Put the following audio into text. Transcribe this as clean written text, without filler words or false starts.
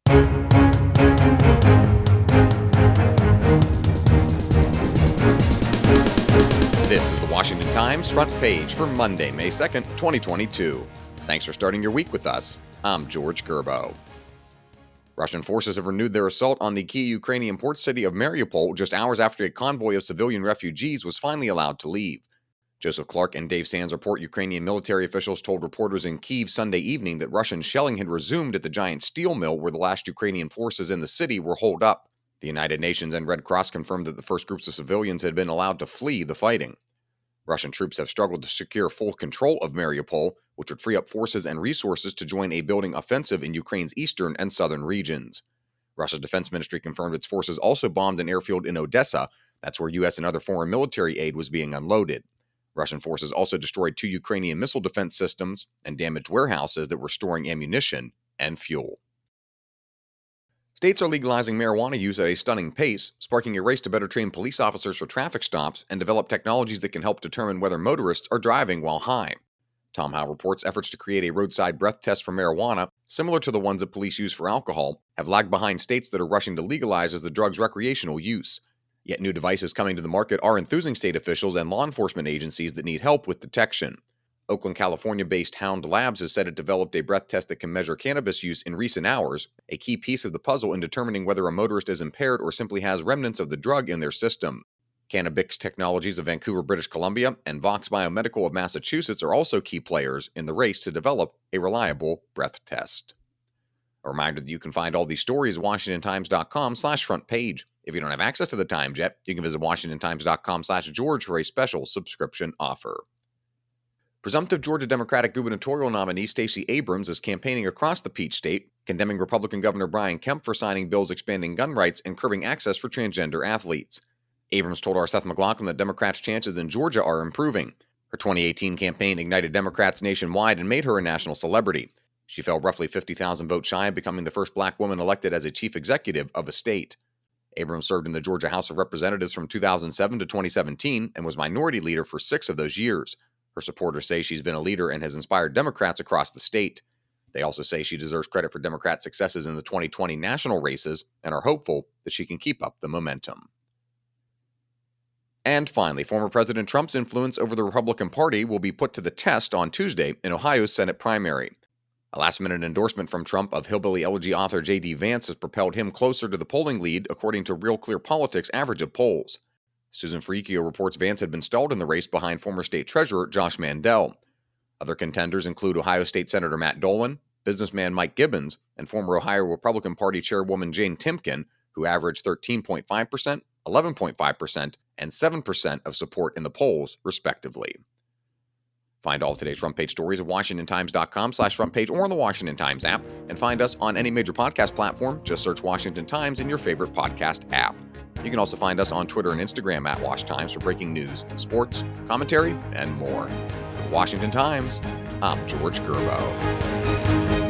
This is the Washington Times front page for Monday, May 2nd, 2022. Thanks for starting your week with us. I'm George Gerbo. Russian forces have renewed their assault on the key Ukrainian port city of Mariupol just hours after a convoy of civilian refugees was finally allowed to leave. Joseph Clark and Dave Sands report Ukrainian military officials told reporters in Kyiv Sunday evening that Russian shelling had resumed at the giant steel mill where the last Ukrainian forces in the city were holed up. The United Nations and Red Cross confirmed that the first groups of civilians had been allowed to flee the fighting. Russian troops have struggled to secure full control of Mariupol, which would free up forces and resources to join a building offensive in Ukraine's eastern and southern regions. Russia's defense ministry confirmed its forces also bombed an airfield in Odessa. That's where U.S. and other foreign military aid was being unloaded. Russian forces also destroyed 2 Ukrainian missile defense systems and damaged warehouses that were storing ammunition and fuel. States are legalizing marijuana use at a stunning pace, sparking a race to better train police officers for traffic stops and develop technologies that can help determine whether motorists are driving while high. Tom Howe reports efforts to create a roadside breath test for marijuana, similar to the ones that police use for alcohol, have lagged behind states that are rushing to legalize as the drug's recreational use. Yet new devices coming to the market are enthusing state officials and law enforcement agencies that need help with detection. Oakland, California-based Hound Labs has said it developed a breath test that can measure cannabis use in recent hours, a key piece of the puzzle in determining whether a motorist is impaired or simply has remnants of the drug in their system. Cannabix Technologies of Vancouver, British Columbia, and Vox Biomedical of Massachusetts are also key players in the race to develop a reliable breath test. A reminder that you can find all these stories at WashingtonTimes.com/front page. If you don't have access to the Times yet, you can visit WashingtonTimes.com/George for a special subscription offer. Presumptive Georgia Democratic gubernatorial nominee Stacey Abrams is campaigning across the Peach State, condemning Republican Governor Brian Kemp for signing bills expanding gun rights and curbing access for transgender athletes. Abrams told our Seth McLaughlin that Democrats' chances in Georgia are improving. Her 2018 campaign ignited Democrats nationwide and made her a national celebrity. She fell roughly 50,000 votes shy of becoming the first black woman elected as a chief executive of a state. Abrams served in the Georgia House of Representatives from 2007 to 2017 and was minority leader for 6 of those years. Her supporters say she's been a leader and has inspired Democrats across the state. They also say she deserves credit for Democrat successes in the 2020 national races and are hopeful that she can keep up the momentum. And finally, former President Trump's influence over the Republican Party will be put to the test on Tuesday in Ohio's Senate primary. A last-minute endorsement from Trump of hillbilly elegy author J.D. Vance has propelled him closer to the polling lead, according to Real Clear Politics' average of polls. Susan Ferricchio reports Vance had been stalled in the race behind former state treasurer Josh Mandel. Other contenders include Ohio State Senator Matt Dolan, businessman Mike Gibbons, and former Ohio Republican Party chairwoman Jane Timken, who averaged 13.5%, 11.5%, and 7% of support in the polls, respectively. Find all of today's front page stories at WashingtonTimes.com/front page or on the Washington Times app, and find us on any major podcast platform. Just search Washington Times in your favorite podcast app. You can also find us on Twitter and Instagram at Wash Times for breaking news, sports, commentary, and more. For the Washington Times, I'm George Gerbo.